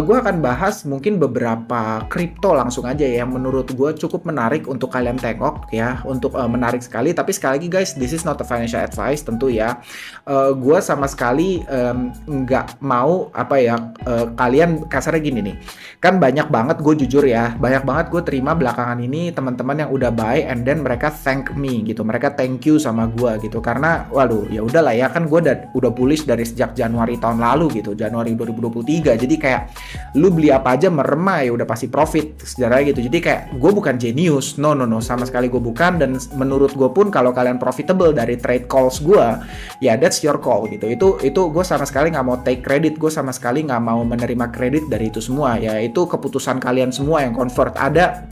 gue akan bahas mungkin beberapa kripto langsung aja ya, yang menurut gue cukup menarik untuk kalian tengok ya, untuk menarik sekali. Tapi sekali lagi guys, this is not a financial advice tentu ya. Gue sama sekali nggak mau apa ya, kalian kasarnya gini nih, kan banyak banget, gue jujur ya, banyak banget gue terima belakangan ini teman-teman yang udah buy and then mereka thank me gitu, mereka thank you sama gue gitu, karena waduh ya udahlah ya, kan gue udah bullish dari sejak Januari tahun lalu gitu, Januari 2023. Jadi kayak lu beli apa aja merema ya udah pasti profit sejarahnya gitu. Jadi kayak gue bukan genius, no sama sekali gue bukan. Dan menurut gue pun kalau kalian profitable dari trade calls gue, ya that's your call gitu. Itu gue sama sekali nggak mau take credit, gue sama sekali nggak mau menerima kredit dari itu semua ya. Itu keputusan kalian semua yang convert. Ada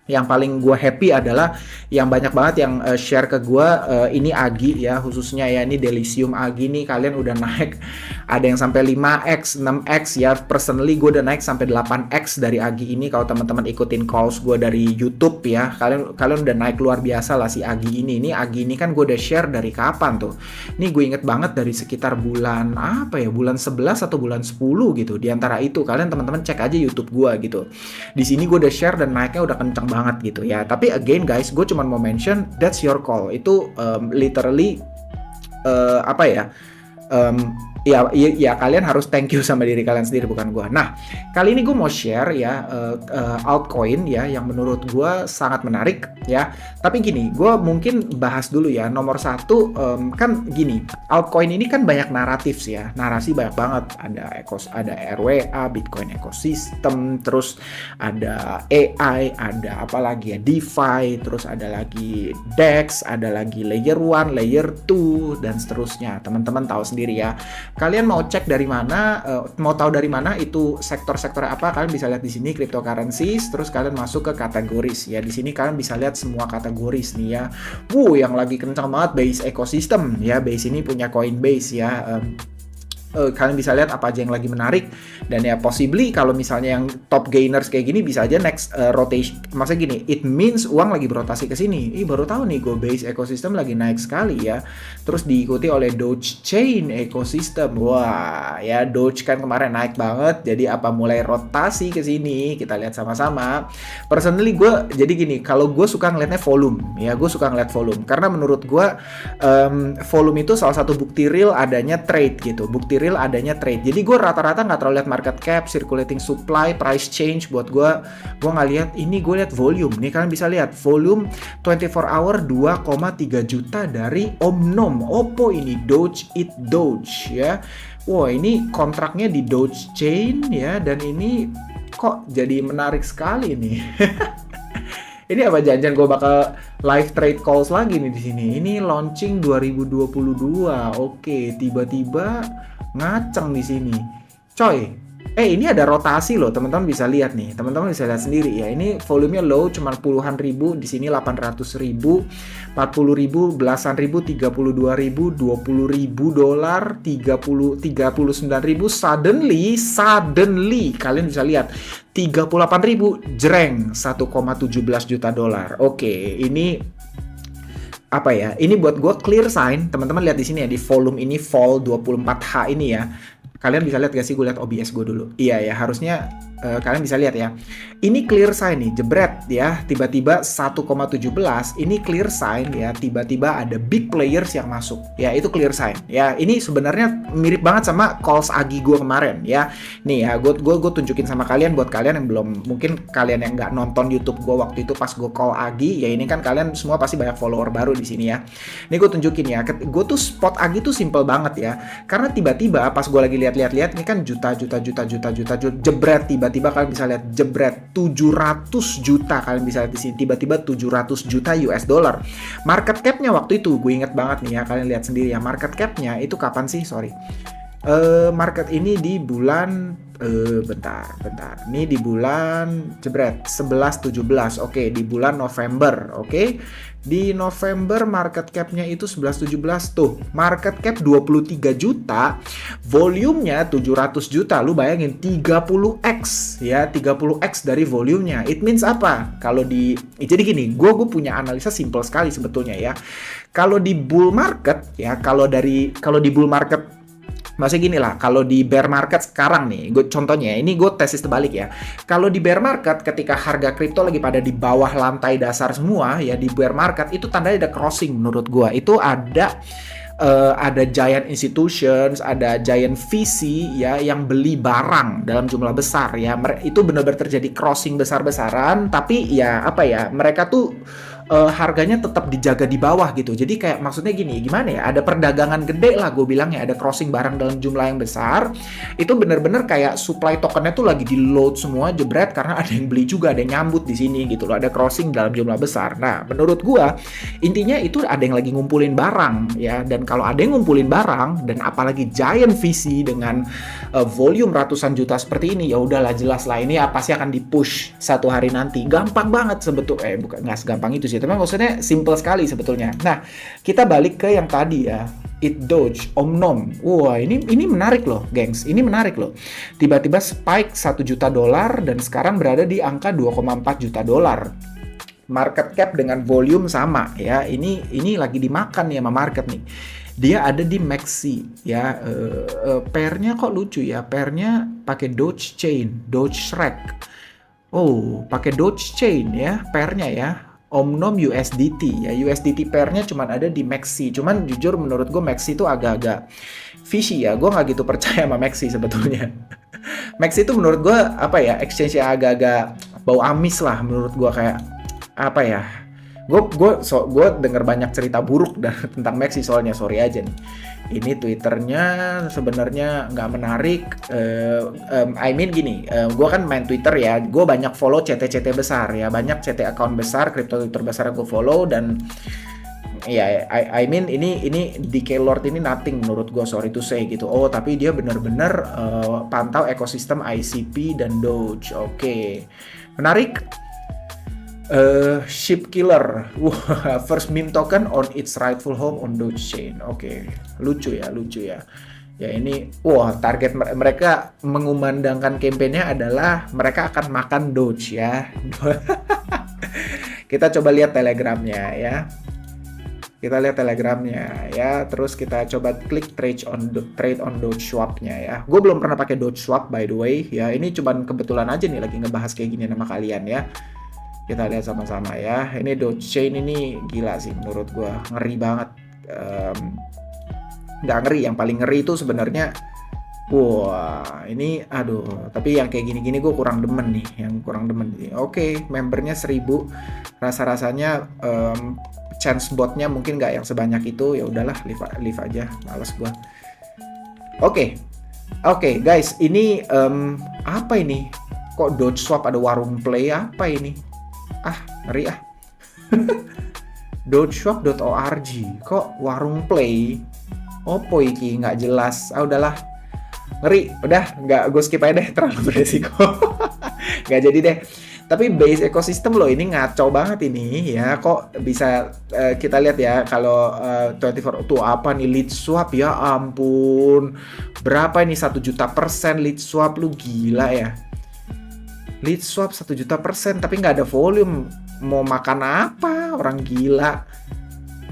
yang paling gue happy adalah yang banyak banget yang share ke gue, ini Agi ya, khususnya ya, ini Delicium Agi nih, kalian udah naik, ada yang sampai 5x, 6x ya. Personally gue udah naik sampai 8x dari Agi ini. Kalau teman-teman ikutin calls gue dari YouTube ya, kalian udah naik luar biasa lah si Agi ini. Ini Agi ini kan gue udah share dari kapan tuh? Ini gue inget banget dari sekitar bulan apa ya, bulan 11 atau bulan 10 gitu. Di antara itu kalian teman-teman cek aja YouTube gue gitu. Di sini gue udah share dan naiknya udah kenceng banget gitu ya. Tapi again guys, gue cuma mau mention that's your call. Itu literally apa ya, ya kalian harus thank you sama diri kalian sendiri, bukan gue. Nah, kali ini gue mau share ya altcoin ya yang menurut gue sangat menarik ya. Tapi gini, gue mungkin bahas dulu ya. Nomor satu, kan gini, altcoin ini kan banyak naratif ya, narasi banyak banget. Ada RWA, Bitcoin ecosystem, terus ada AI, ada apa lagi ya, DeFi, terus ada lagi DEX, ada lagi layer 1, layer 2 dan seterusnya. Teman-teman tahu sendiri ya. Kalian mau cek dari mana, mau tahu dari mana itu sektor-sektor apa, kalian bisa lihat di sini cryptocurrencies, terus kalian masuk ke kategoris ya. Di sini kalian bisa lihat semua kategoris nih ya. Yang lagi kencang banget Base ecosystem ya. Base ini punya Coinbase ya. Kalian bisa lihat apa aja yang lagi menarik, dan ya possibly kalau misalnya yang top gainers kayak gini bisa aja next rotation. Maksudnya gini, it means uang lagi berotasi ke sini. Baru tahu nih gue Base ecosystem lagi naik sekali ya. Terus diikuti oleh Dogechain ecosystem. Wah, ya Doge kan kemarin naik banget. Jadi apa mulai rotasi ke sini? Kita lihat sama-sama. Personally gue jadi gini, kalau gue suka ngeliatnya volume ya, gue suka ngeliat volume karena menurut gue volume itu salah satu bukti real adanya trade gitu. Bukti real adanya trade. Jadi gue rata-rata nggak terlalu lihat market cap, circulating supply, price change. Buat gue nggak lihat ini, gue lihat volume. Nih kalian bisa lihat volume 24 hour 2,3 juta dari Omnom, Oppo ini, Doge Eat Doge ya. Wah, ini kontraknya di Dogechain ya, dan ini kok jadi menarik sekali nih. Ini apa janjian gue bakal live trade calls lagi nih di sini. Ini launching 2022. Oke, tiba-tiba ngaceng di sini. Coy, ini ada rotasi loh, teman-teman bisa lihat nih. Teman-teman bisa lihat sendiri ya. Ini volumenya low cuma puluhan ribu, di sini 800 ribu, 40 ribu, belasan ribu, 32 ribu, 20 ribu dolar, 39 ribu, suddenly kalian bisa lihat 38 ribu, jreng 1,17 juta dolar. Oke, ini apa ya? Ini buat gue clear sign. Teman-teman lihat di sini ya, di volume ini vol 24H ini ya. Kalian bisa lihat gak sih? Gue lihat OBS gue dulu. Iya ya, harusnya kalian bisa lihat ya. Ini clear sign nih, jebret ya. Tiba-tiba 1,17, ini clear sign ya. Tiba-tiba ada big players yang masuk. Ya, itu clear sign. Ya, ini sebenarnya mirip banget sama calls Agi gue kemarin ya. Nih ya, gue tunjukin sama kalian, buat kalian yang belum, mungkin kalian yang nggak nonton YouTube gue waktu itu pas gue call Agi, ya ini kan kalian semua pasti banyak follower baru di sini ya. Ini gue tunjukin ya. Gue tuh spot Agi tuh simple banget ya. Karena tiba-tiba pas gue lagi lihat-lihat ini kan juta jebret, tiba-tiba kalian bisa lihat jebret 700 juta, kalian bisa lihat di sini tiba-tiba 700 juta US dollar. Market cap-nya waktu itu gue inget banget nih ya, kalian lihat sendiri ya, market cap-nya itu kapan sih? Market ini di bulan bentar. Ini di bulan jebret 11-17. Oke, di bulan November. Oke. Di November market cap-nya itu 11-17 tuh. Market cap 23 juta, volume-nya 700 juta. Lu bayangin 30x ya, 30x dari volume-nya. It means apa? Jadi gini, gue punya analisa simple sekali sebetulnya ya. Kalau di bull market ya, kalau di bull market Maksudnya gini lah, kalau di bear market sekarang nih, gue contohnya, ini gue tesis terbalik ya. Kalau di bear market, ketika harga kripto lagi pada di bawah lantai dasar semua, ya di bear market, itu tandanya ada crossing menurut gue. Itu ada giant institutions, ada giant VC ya yang beli barang dalam jumlah besar ya. Itu benar-benar terjadi crossing besar-besaran, tapi ya apa ya, mereka tuh harganya tetap dijaga di bawah gitu. Jadi kayak maksudnya gini, gimana ya? Ada perdagangan gede lah gue bilang ya, ada crossing barang dalam jumlah yang besar. Itu bener-bener kayak supply tokennya tuh lagi di load semua jebret karena ada yang beli juga, ada yang nyambut di sini gitu loh. Ada crossing dalam jumlah besar. Nah, menurut gue intinya itu ada yang lagi ngumpulin barang ya. Dan kalau ada yang ngumpulin barang dan apalagi giant VC dengan volume ratusan juta seperti ini, ya udahlah jelas lah ini pasti akan di-push satu hari nanti. Gampang banget sebetulnya, bukan nggak segampang itu sih, tapi maksudnya simple sekali sebetulnya. Nah, kita balik ke yang tadi ya, Doge, Omnom. Wah, ini menarik loh, gengs. Ini menarik loh. Tiba-tiba spike $1 juta dan sekarang berada di angka 2,4 juta dolar. Market cap dengan volume sama ya. Ini lagi dimakan ya sama market nih. Dia ada di Maxi ya. Pairnya kok lucu ya. Pairnya pakai Doge Chain, Doge Shrek. Oh, pakai Doge Chain ya, pairnya ya. Omnom USDT ya, USDT pairnya cuman ada di Maxi. Cuman jujur menurut gue Maxi itu agak-agak fishy ya. Gue nggak gitu percaya sama Maxi sebetulnya. Maxi itu menurut gue apa ya, exchange yang agak-agak bau amis lah menurut gue, kayak apa ya. Gue denger banyak cerita buruk tentang Maxi soalnya, sorry aja nih. Ini Twitternya sebenarnya nggak menarik. I mean gini, gue kan main Twitter ya, gue banyak follow CT-CT besar ya, banyak CT account besar, crypto Twitter besar gue follow, dan ya I mean ini DK Lord ini nothing menurut gue, sorry to say gitu. Oh tapi dia bener-bener pantau ekosistem ICP dan Doge. Oke. Menarik. Ship Killer, first meme token on its rightful home on Doge Chain. Oke, lucu ya. Ya ini, target mereka mengumandangkan kampanyenya adalah mereka akan makan Doge ya. Kita coba lihat telegramnya ya. Terus kita coba klik trade on Doge Swap-nya ya. Gue belum pernah pakai Doge Swap by the way ya. Ini cuman kebetulan aja nih lagi ngebahas kayak gini sama kalian ya. Kita lihat sama-sama ya. Ini Doge Chain ini gila sih menurut gue, ngeri banget. Nggak ngeri, yang paling ngeri itu sebenarnya ini aduh, tapi yang kayak gini-gini gue kurang demen nih, Oke, membernya 1000. Rasa-rasanya chance botnya mungkin nggak yang sebanyak itu. Ya udahlah, leave aja, males gue. Oke, guys, ini apa ini? Kok Doge Swap ada warung play apa ini? Ngeri ah. Dogeshop.org kok warung play? Opo iki nggak jelas. Udahlah, ngeri. Udah, nggak, gue skip aja deh, terlalu beresiko. Nggak jadi deh. Tapi base ekosistem loh ini ngaco banget ini ya. Kok bisa kita lihat ya kalau 24 tuh apa nih, lead swap ya ampun. Berapa ini 1 juta % lead swap, lu gila ya. Lead swap 1 juta %, tapi nggak ada volume. Mau makan apa? Orang gila.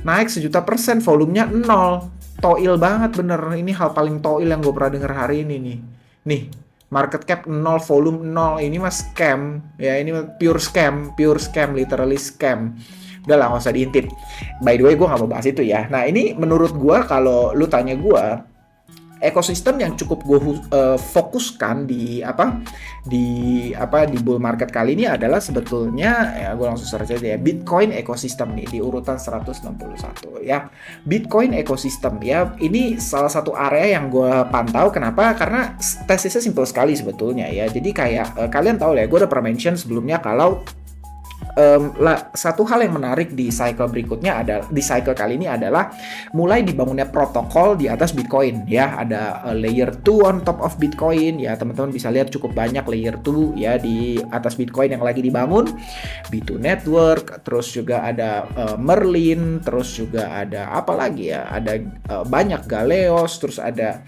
Naik 1 juta %, volumenya 0. Toil banget bener. Ini hal paling toil yang gue pernah denger hari ini nih. Nih, market cap 0, volume 0. Ini mah scam. Ya, ini pure scam, literally scam. Udah lah, nggak usah diintip. By the way, gue nggak mau bahas itu ya. Nah, ini menurut gue, kalau lu tanya gue, ekosistem yang cukup gue fokuskan di bull market kali ini adalah sebetulnya ya, gue langsung search aja ya, Bitcoin ekosistem nih di urutan 161 ya. Bitcoin ekosistem ya, ini salah satu area yang gue pantau. Kenapa? Karena tesisnya simple sekali sebetulnya ya. Jadi kayak kalian tahu lah ya, gue udah pernah mention sebelumnya kalau satu hal yang menarik di cycle berikutnya adalah, di cycle kali ini adalah mulai dibangunnya protokol di atas Bitcoin ya. Ada layer 2 on top of Bitcoin ya, teman-teman bisa lihat cukup banyak layer 2 ya di atas Bitcoin yang lagi dibangun. B2 Network, terus juga ada Merlin, terus juga ada apa lagi ya, ada banyak Galeos, terus ada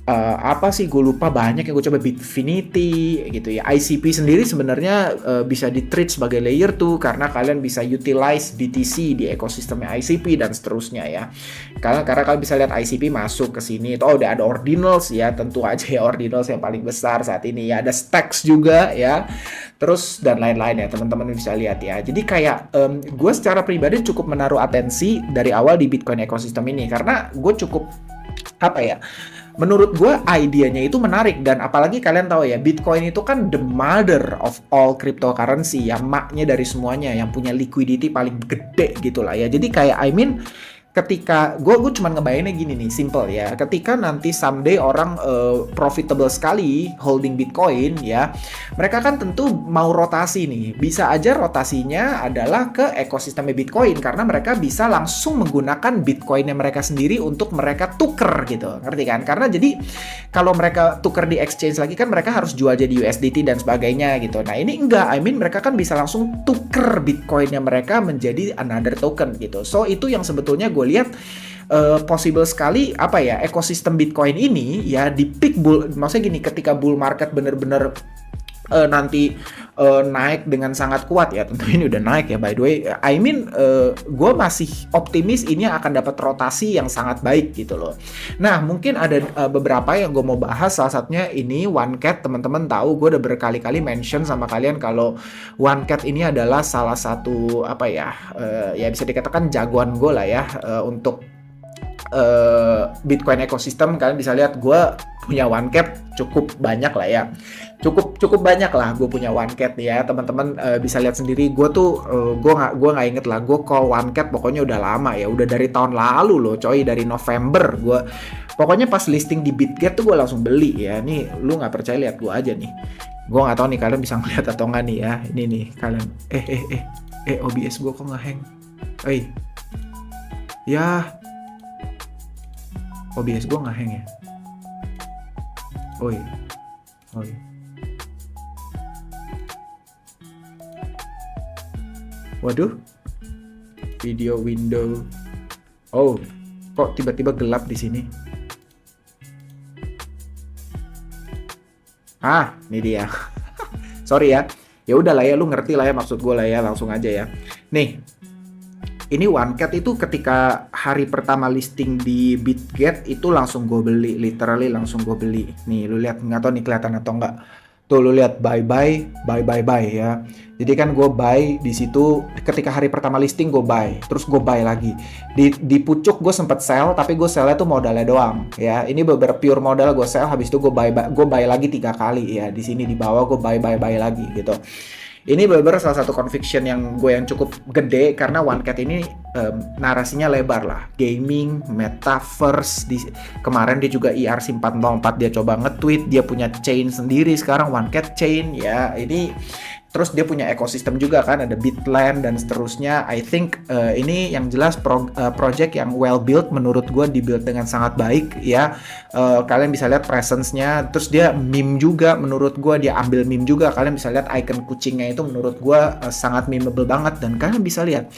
apa sih gue lupa, banyak yang gue coba, Bitfinity gitu ya. ICP sendiri sebenarnya bisa di-treat sebagai layer 2 karena kalian bisa utilize BTC di ekosistemnya ICP dan seterusnya ya. Karena kalian bisa lihat ICP masuk ke sini. Oh, udah ada Ordinals ya, tentu aja ya Ordinals yang paling besar saat ini ya. Ada Stacks juga ya. Terus dan lain-lain ya, teman-teman bisa lihat ya. Jadi kayak gue secara pribadi cukup menaruh atensi dari awal di Bitcoin ekosistem ini karena gue cukup apa ya, menurut gue idenya itu menarik. Dan apalagi kalian tahu ya, Bitcoin itu kan the mother of all cryptocurrency ya, maknya dari semuanya, yang punya liquidity paling gede gitu lah ya. Jadi kayak ketika gue cuma ngebayanginnya gini nih, simple ya, ketika nanti someday orang profitable sekali holding Bitcoin ya, mereka kan tentu mau rotasi nih. Bisa aja rotasinya adalah ke ekosistemnya Bitcoin karena mereka bisa langsung menggunakan Bitcoinnya mereka sendiri untuk mereka tuker gitu, ngerti kan? Karena jadi kalau mereka tuker di exchange lagi kan mereka harus jual jadi USDT dan sebagainya gitu. Nah ini enggak, mereka kan bisa langsung tuker Bitcoinnya mereka menjadi another token gitu. So itu yang sebetulnya gue lihat possible sekali apa ya, ekosistem Bitcoin ini ya di peak bull, maksudnya gini, ketika bull market bener-bener nanti naik dengan sangat kuat ya, tentu ini udah naik ya by the way, gue masih optimis ini akan dapat rotasi yang sangat baik gitu loh. Nah mungkin ada beberapa yang gue mau bahas, salah satunya ini OneCat. Teman-teman tahu gue udah berkali-kali mention sama kalian kalau OneCat ini adalah salah satu apa ya, ya bisa dikatakan jagoan gue lah ya untuk Bitcoin ekosistem. Kalian bisa lihat gue punya OneCat cukup banyak lah ya, cukup banyak lah gue punya OneCat ya. Teman-teman bisa lihat sendiri, gue tuh gue nggak inget lah, gue call OneCat pokoknya udah lama ya, udah dari tahun lalu loh coy, dari November gue pokoknya pas listing di Bitget tuh gue langsung beli ya. Nih lu nggak percaya, lihat gue aja nih, gue nggak tahu nih kalian bisa ngeliat atau nggak nih ya, ini nih kalian OBS gue kok nge-hang, ya OBS gue nge-hang ya. Oh iya. Waduh. Video window. Oh, kok tiba-tiba gelap di sini? Ini dia. Sorry ya. Ya udah lah ya, lu ngerti lah ya maksud gue lah ya, langsung aja ya. Nih. Ini OneCat itu ketika hari pertama listing di Bitget itu langsung gue beli, literally langsung gue beli. Nih lu lihat, nggak tahu nih kelihatan atau enggak. Tuh lu lihat buy ya. Jadi kan gue buy di situ ketika hari pertama listing, gue buy, terus gue buy lagi. Di pucuk gue sempet sell, tapi gue sellnya tuh modalnya doang ya. Ini beberapa pure modal gue sell, habis itu gue buy lagi 3 kali ya. Di sini di bawah gue buy lagi gitu. Ini benar-benar salah satu conviction yang cukup gede karena OneCat ini narasinya lebar lah. Gaming, metaverse, kemarin dia juga ERC404 dia coba nge-tweet, dia punya chain sendiri sekarang, OneCat Chain ya. Ini terus dia punya ekosistem juga kan, ada Bitland dan seterusnya. I think ini yang jelas project yang well built, menurut gue dibuild dengan sangat baik ya. Kalian bisa lihat presence-nya, terus dia meme juga, menurut gue dia ambil meme juga. Kalian bisa lihat icon kucingnya itu menurut gue sangat memeable banget. Dan kalian bisa lihat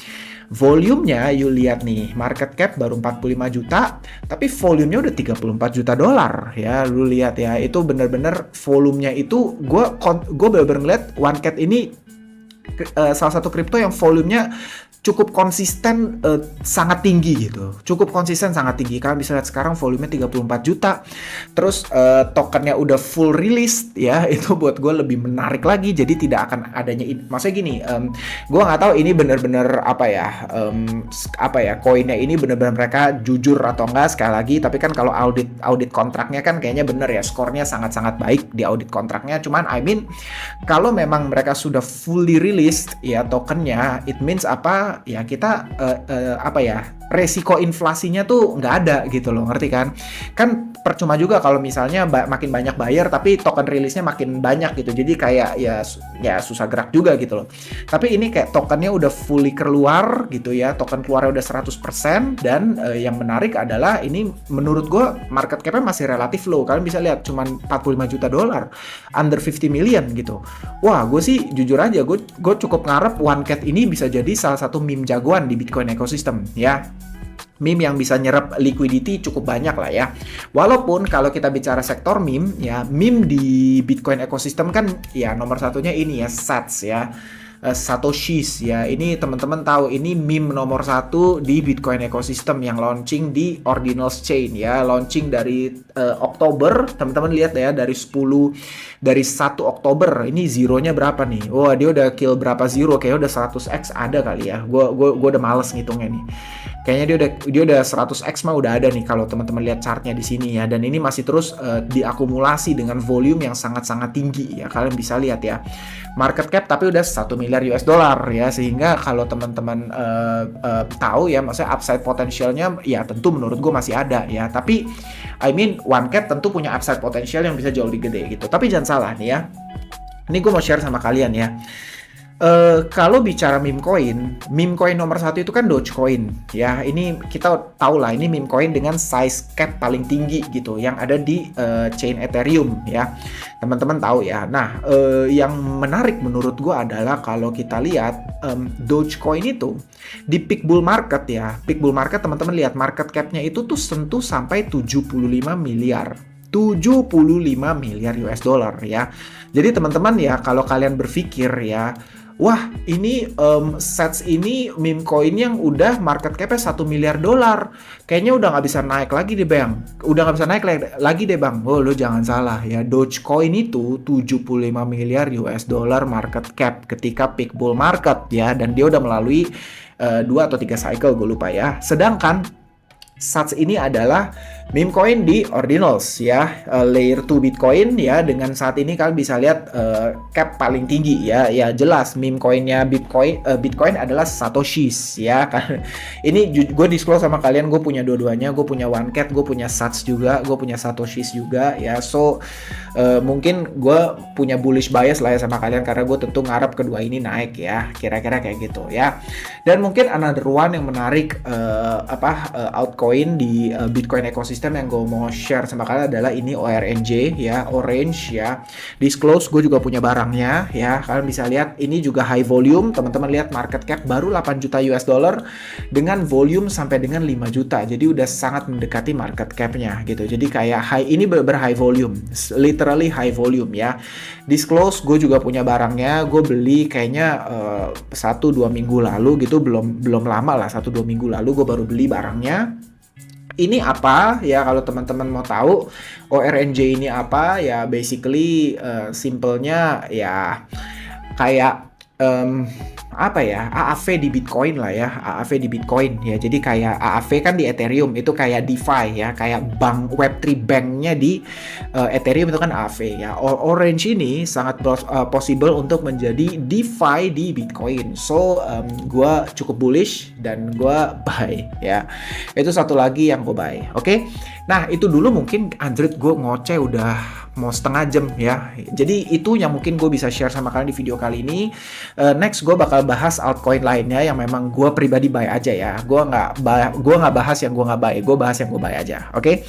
volume-nya, you lihat nih, market cap baru 45 juta, tapi volume-nya udah 34 juta dolar ya. Lu lihat ya, itu bener-bener volume-nya itu, gue bener-bener ngeliat OneCat ini salah satu kripto yang volumenya cukup konsisten sangat tinggi gitu. Cukup konsisten sangat tinggi. Kalian bisa lihat sekarang volumenya 34 juta. Terus tokennya udah full release ya. Itu buat gue lebih menarik lagi. Jadi tidak akan adanya maksudnya gini, gue nggak tahu ini benar-benar koinnya ini benar-benar mereka jujur atau enggak, sekali lagi. Tapi kan kalau audit kontraknya kan kayaknya bener ya, skornya sangat-sangat baik di audit kontraknya. Cuman kalau memang mereka sudah fully released ya tokennya, it means apa? Ya kita resiko inflasinya tuh nggak ada gitu loh, ngerti kan? Kan percuma juga kalau misalnya makin banyak buyer tapi token rilisnya makin banyak gitu, jadi kayak ya susah gerak juga gitu loh. Tapi ini kayak tokennya udah fully keluar gitu ya, token keluarnya udah 100%. Dan yang menarik adalah ini menurut gue market cap-nya masih relatif low. Kalian bisa lihat cuman 45 juta dolar, under 50 million gitu. Wah, gue sih jujur aja gue cukup ngarep OneCat ini bisa jadi salah satu meme jagoan di Bitcoin ekosistem ya. meme yang bisa nyerap liquidity cukup banyak lah ya. Walaupun kalau kita bicara sektor meme ya, meme di Bitcoin ekosistem kan ya nomor satunya ini ya, Sats ya. Satoshis ya, ini teman-teman tahu ini meme nomor satu di Bitcoin ekosistem yang launching di Ordinals Chain ya, launching dari Oktober, teman-teman lihat ya, dari 1 Oktober ini zeronya berapa nih? Wah, dia udah kill berapa zero, kayak udah 100x ada kali ya. Gua udah males ngitungnya nih. Kayaknya dia udah 100x mah udah ada nih kalau teman-teman lihat chartnya di sini ya, dan ini masih terus diakumulasi dengan volume yang sangat-sangat tinggi ya. Kalian bisa lihat ya. Market cap tapi udah 1 miliar US dollar ya, sehingga kalau teman-teman tahu ya, maksudnya upside potensialnya ya tentu menurut gue masih ada ya. Tapi I mean one cat tentu punya upside potensial yang bisa jauh lebih gede gitu. Tapi jangan salah nih ya. Ini gue mau share sama kalian ya. Kalau bicara meme coin nomor satu itu kan Dogecoin ya. Ini kita tahu lah, ini meme coin dengan size cap paling tinggi gitu yang ada di chain Ethereum ya. Teman-teman tahu ya. Nah, yang menarik menurut gua adalah kalau kita lihat Dogecoin itu di peak bull market ya. Peak bull market teman-teman lihat market capnya itu tuh sentuh sampai 75 miliar. 75 miliar US dollar ya. Jadi teman-teman ya, kalau kalian berpikir ya, wah ini Sats ini meme coin yang udah market capnya 1 miliar dolar, kayaknya udah nggak bisa naik lagi deh bang, lagi deh bang. Oh, lo jangan salah ya, Dogecoin itu 75 miliar US dollar market cap ketika peak bull market ya, dan dia udah melalui 2 atau 3 cycle, gue lupa ya. Sedangkan Sats ini adalah meme coin di Ordinals ya, layer 2 Bitcoin ya. Dengan saat ini kalian bisa lihat cap paling tinggi ya. Ya jelas meme coinnya Bitcoin adalah Satoshis ya. Ini gue disclose sama kalian, gue punya dua-duanya. Gue punya OneCat, gue punya Sats juga, gue punya Satoshis juga ya. So mungkin gue punya bullish bias lah ya sama kalian, karena gue tentu ngarep kedua ini naik ya. Kira-kira kayak gitu ya. Dan mungkin another one yang menarik altcoin di Bitcoin ekosistem yang gue mau share sama kalian adalah ini ORNJ ya, Orange ya. Disclose, gue juga punya barangnya ya. Kalian bisa lihat ini juga high volume. Teman-teman lihat market cap baru 8 juta US dollar dengan volume sampai dengan 5 juta. Jadi udah sangat mendekati market capnya gitu. Jadi kayak ini high volume, literally high volume ya. Disclose, gue juga punya barangnya. Gue beli kayaknya 1-2 minggu lalu gitu, belum lama lah, 1-2 minggu lalu gue baru beli barangnya. Ini apa ya, kalau teman-teman mau tahu ORNJ ini apa ya, basically simpelnya ya kayak apa ya, AAV di Bitcoin lah ya, AAV di Bitcoin ya. Jadi kayak AAV kan di Ethereum itu kayak DeFi ya, kayak bank Web3 banknya di Ethereum itu kan AAV ya. Orange ini sangat possible untuk menjadi DeFi di Bitcoin. So gue cukup bullish dan gue buy ya. Itu satu lagi yang gue buy. Oke. Nah itu dulu mungkin Android gue ngoceh udah mau setengah jam ya. Jadi itu yang mungkin gue bisa share sama kalian di video kali ini. Next gue bakal bahas altcoin lainnya yang memang gue pribadi buy aja ya. Gue nggak bahas yang gue nggak buy, gue bahas yang gue buy aja. Oke.